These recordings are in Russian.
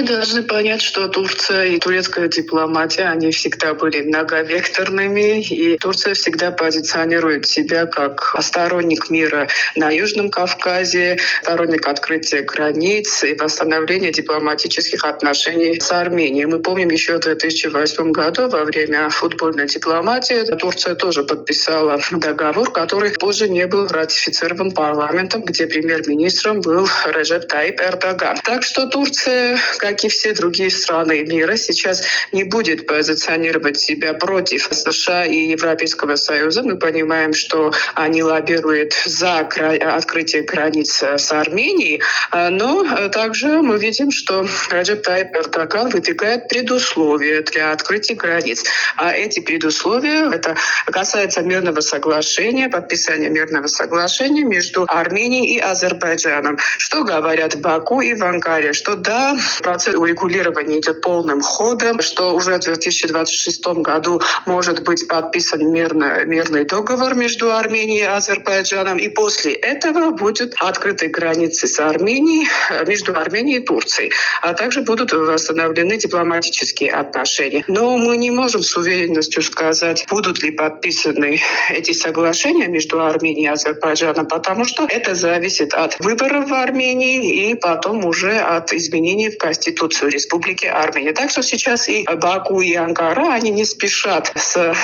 должны понять, что Турция и турецкая дипломатия, они всегда были многовекторными, и Турция всегда позиционирует себя как сторонник мира на Южном Кавказе, сторонник открытия границ и восстановления дипломатических отношений с Арменией. Мы помним еще в 2008 году во время футбольной дипломатии Турция тоже подписала договор, который позже не был ратифицирован парламентом, где премьер-министром был Реджеп Тайип Эрдоган. Так что Турция, как и все другие страны мира, сейчас не будет позиционировать себя против США и Европейского Союза. Мы понимаем, что они лоббируют за открытие границ с Арменией, но также мы видим, что Реджеп Тайип Эрдоган выдвигает предусловия для открытия границ. А эти предусловия, это касается мирного соглашения, подписания мирного соглашения между Арменией и Азербайджаном. Что говорят в Баку и в Анкаре? Что да, процесс урегулирования идет полным ходом, что уже в 2026 году может быть подписан мирный договор между Арменией и Азербайджаном, и после этого будут открыты границы с Арменией, между Арменией и Турцией, а также будут восстановлены дипломатические отношения. Но мы не можем с уверенностью сказать, будут ли подписаны эти соглашения между Арменией и Азербайджаном, потому что это зависит от выборов в Армении и потом уже от изменений в Конституцию Республики Армения. Так что сейчас и Баку, и Анкара, они не спешат с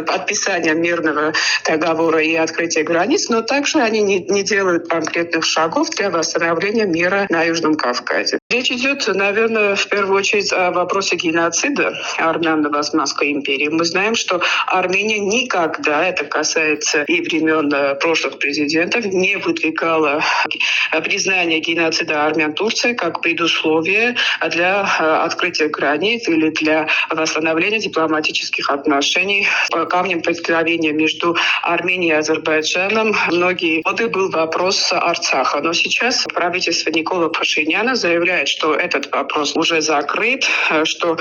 подписанием мирного договора и открытия границ, но также они не делают конкретных шагов для восстановления мира на Южном Кавказе. Речь идет, наверное, в первую очередь о вопросе геноцида армян в Османской империи. Мы знаем, что Армения никогда, это касается и времен прошлых президентов, не выдвигала признание геноцида армян Турции как предусловие для открытия границ или для восстановления дипломатических отношений. Камнем преткновения между Арменией и Азербайджаном многие годы был вопрос Арцаха. Но сейчас правительство Никола Пашиняна заявляет, что этот вопрос уже закрыт, что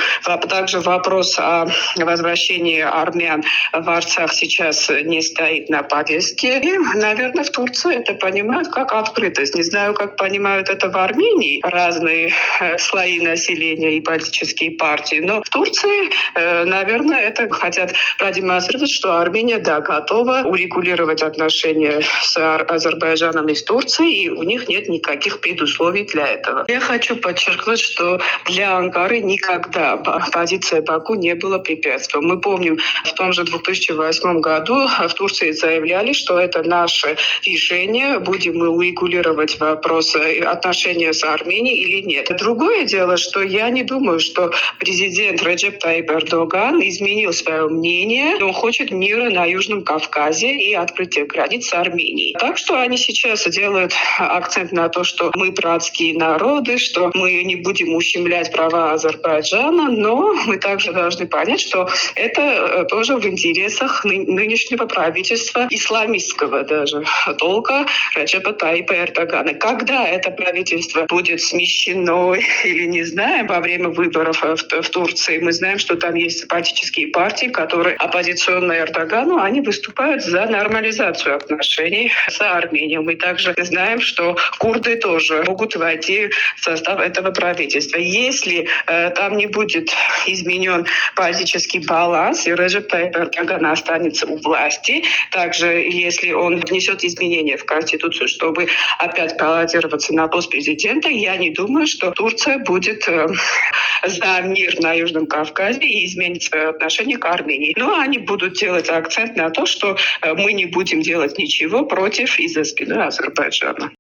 также вопрос о возвращении армян в Арцах сейчас не стоит на повестке. И, наверное, в Турции это понимают как открытость. Не знаю, как понимают это в Армении разные слои населения и политические партии, но в Турции, наверное, это хотят продемонстрировать, что Армения, да, готова урегулировать отношения с Азербайджаном и с Турцией, и у них нет никаких предусловий для этого. Я хочу подчеркнуть, что для Анкары никогда позиция Баку не была препятствием. Мы помним, в том же 2008 году в Турции заявляли, что это наше решение, будем мы урегулировать вопрос отношения с Арменией или нет. Другое дело, что я не думаю, что президент Реджеп Тайип Эрдоган изменил свое мнение. Он хочет мира на Южном Кавказе и открытия границ с Арменией. Так что они сейчас делают акцент на то, что мы братские народы, что мы не будем ущемлять права Азербайджана, но мы также должны понять, что это тоже в интересах нынешнего правительства исламистского даже толка Реджепа Тайипа Эрдогана. Когда это правительство будет смещено или не знаем, во время выборов в Турции, мы знаем, что там есть политические партии, которые оппозиционные Эрдогану, они выступают за нормализацию отношений с Арменией. Мы также знаем, что курды тоже могут войти в состав этого правительства. Если там не будет изменен политический баланс, и Реджеп Тайип Эрдоган останется у власти, также если он внесет изменения в Конституцию, чтобы опять баллотироваться на пост президента, я не думаю, что Турция будет за мир на Южном Кавказе и изменит свое отношение к Армении. Но они будут делать акцент на то, что мы не будем делать ничего против из-за спины Азербайджана.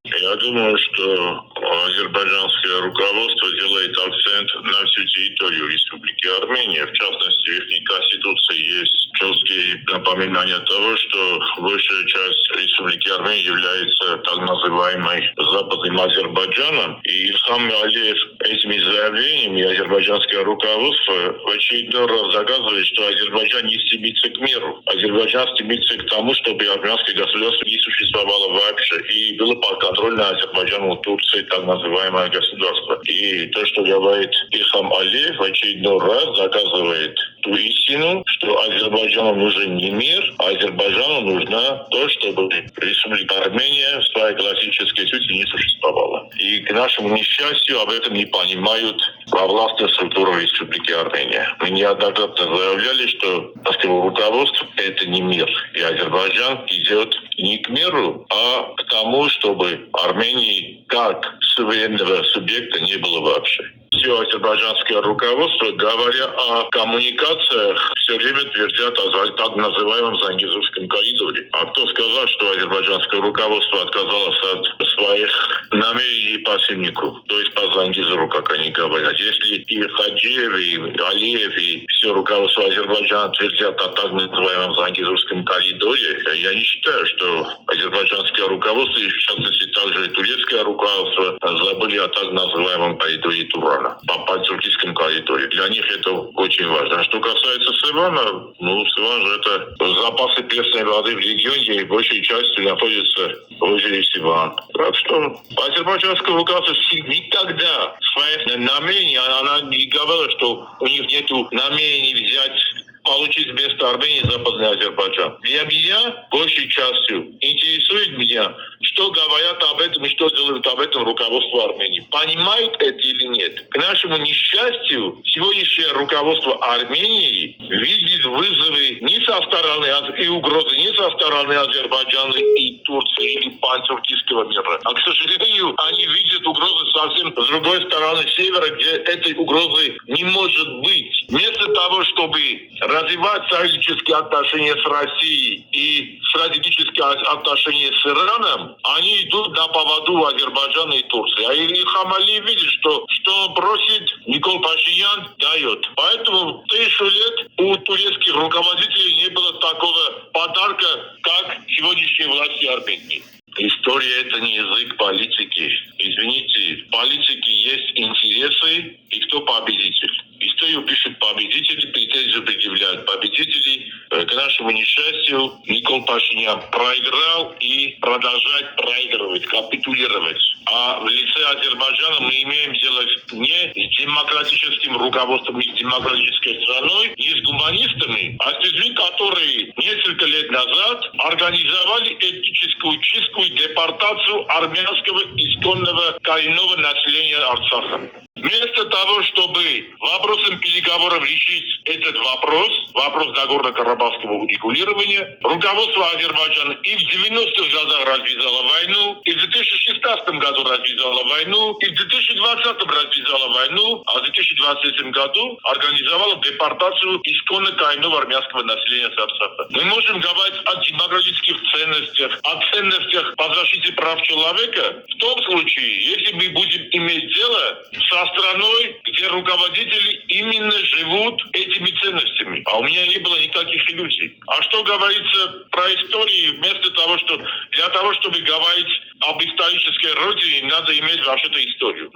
Я думаю, что азербайджанское руководство делает акцент на всю территорию Республики Армения. В частности, в их конституции есть четкие напоминания того, что большая часть Республики Армения является так называемой Западным Азербайджаном. И Ильхам Алиев этими заявлениями азербайджанское руководство в очередной раз доказывает, что Азербайджан не стремится к миру. Азербайджан стремится к тому, чтобы армянское государство не существовало вообще и было подконтрольно Азербайджану, Турции, так называемое государство. И то, что говорит Ильхам Алиев, в очередной раз доказывает ту истину, что Азербайджану нужен не мир, а Азербайджану нужно то, чтобы Республика Армения в своей классической сути не существовала. И к нашему несчастью об этом не понимают во властных структурах Республики Армения. Мы неоднократно заявляли, что властное руководство – это не мир. И Азербайджан идет не к миру, а к тому, чтобы Армении как суверенного субъекта не было вообще. Все азербайджанское руководство, говоря о коммуникациях, все время твердят о так называемом Зангезурском коридоре. А кто сказал, что азербайджанское руководство отказалось от своих намерений по Симнику, то есть по Зангезуру, как они говорят? Если и Хаджиев, и Алиев, и все руководство Азербайджана твердят о так называемом Зангезурском коридоре, я не считаю, что азербайджанское руководство, и в частности также и турецкое руководство, забыли о так называемом коридоре Турана. По тюркскому коридоре. Для них это очень важно. А что касается Севана, Севан же это запасы пресной воды в регионе и большей частью находится в озере Севан. Так что азербайджанское руководство никогда свои намерения, она не говорила, что у них нет намерений взять, получить вместо Армении Западный Азербайджан. Для меня, большей частью, интересует меня, что говорят об этом и что делают об этом руководство Армении. Понимают это или нет? К нашему несчастью, сегодняшнее руководство Армении видит вызовы не со стороны и угрозы не со стороны Азербайджана и Турции или пантюркского мира. А, к сожалению, они видят угрозы совсем с другой стороны севера, где этой угрозы не может быть. Вместо того, чтобы развивать стратегические отношения с Россией и стратегические отношения с Ираном, они идут на поводу Азербайджана и Турции. А Ильхам Алиев видит, что он просит, Никол Пашинян дает. Поэтому 1000 лет у турецких руководителей не было такого подарка, как сегодняшние власти Армении. История – это не язык политики. Извините, в политике есть интересы, и кто победитель. Историю пишут победители, претензию предъявляют победители. К нашему несчастью, Никол Пашинян проиграл и продолжает проигрывать, капитулировать. А в лице Азербайджана мы имеем дело не с демократическим руководством, не с демократической страной, не с гуманистами, а с людьми, которые несколько лет назад организовали этническую чистку и депортацию армянского исконного коренного населения Арцаха. Вместо того, чтобы вопросом переговоров решить этот вопрос Нагорно-Карабахского урегулирования, руководство Азербайджана и в 90-х годах развязало войну, и в 2016 году развязало войну, и в 2020 развязало войну, а в 2023 году организовало депортацию исконно коренного армянского населения Арцаха. Мы можем говорить о демократических ценностях, о ценностях по защите прав человека в том случае, если мы будем иметь дело со страной, где руководители именно живут этими ценностями. А у меня не было никаких иллюзий. А что говорится про историю, для того, чтобы говорить об исторической родине, надо иметь вообще-то историю.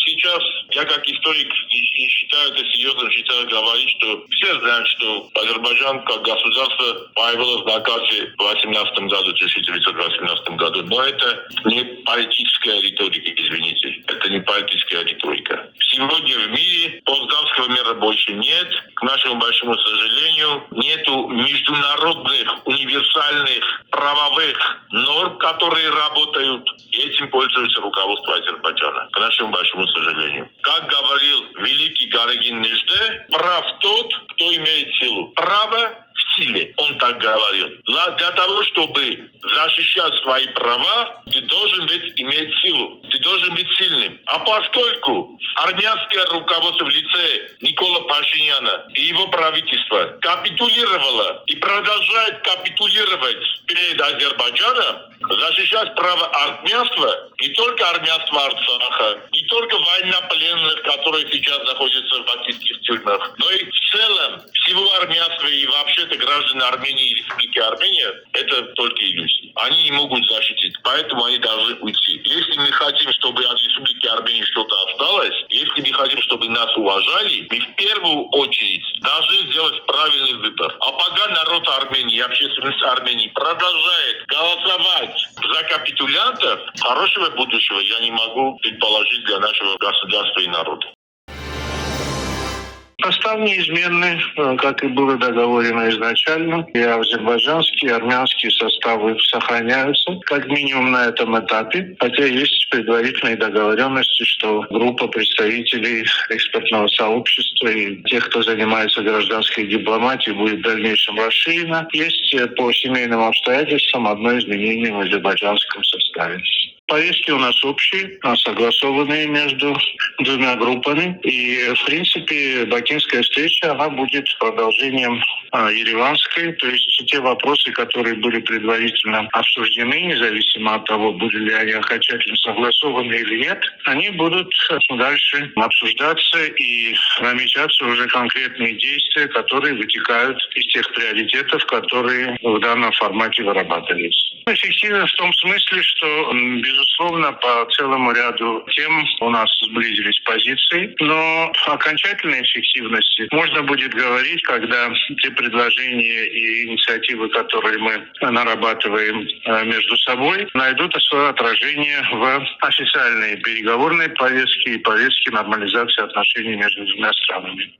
Сейчас я как историк не считаю это серьезным, считаю говорить, что все знают, что Азербайджан как государство появилось на карте в 1918 году. Но это не политическая риторика, извините. Это не политическая риторика. Сегодня в мире постдамского мира больше нет. К нашему большому сожалению, нету международных универсальных правовых норм, которые работают. И этим пользуется руководство Азербайджана. К нашему большому сожалению. Как говорил великий Гарагин Нежде, прав тот, кто имеет силу. Право в силе. Он так говорил. Для того, чтобы защищать свои права, ты должен иметь силу. Ты должен быть сильным. А поскольку армянское руководство в лице Никола Пашиняна и его правительства капитулировало и продолжает капитулировать перед Азербайджаном, защищать право армянства, не только армянства Арцаха, не только военнопленных, которые сейчас находятся в балтийских тюрьмах, но и в целом всего армянства и вообще-то граждан Армении и Республики Армения, это только иллюзии. Они не могут защитить, поэтому они должны уйти. Если мы хотим, чтобы от Республики Армении что-то осталось, если мы хотим, чтобы нас уважали, мы в первую очередь должны сделать правильный выбор. А пока народ Армении и общественность Армении продолжает голосовать за капитулянтов, хорошего будущего я не могу предположить для нашего государства и народа. Состав неизменный, как и было договорено изначально. И азербайджанские, и армянские составы сохраняются, как минимум на этом этапе. Хотя есть предварительные договоренности, что группа представителей экспертного сообщества и тех, кто занимается гражданской дипломатией, будет в дальнейшем расширена. Есть по семейным обстоятельствам одно изменение в азербайджанском составе. Повестки у нас общие, согласованные между двумя группами. И, в принципе, бакинская встреча, она будет продолжением ереванской. То есть те вопросы, которые были предварительно обсуждены, независимо от того, были ли они окончательно согласованы или нет, они будут дальше обсуждаться и намечаться уже конкретные действия, которые вытекают из тех приоритетов, которые в данном формате вырабатываются. Эффективно в том смысле, что, безусловно, по целому ряду тем у нас сблизились позиции, но окончательной эффективности можно будет говорить, когда те предложения и инициативы, которые мы нарабатываем между собой, найдут свое отражение в официальной переговорной повестке и повестке нормализации отношений между двумя странами.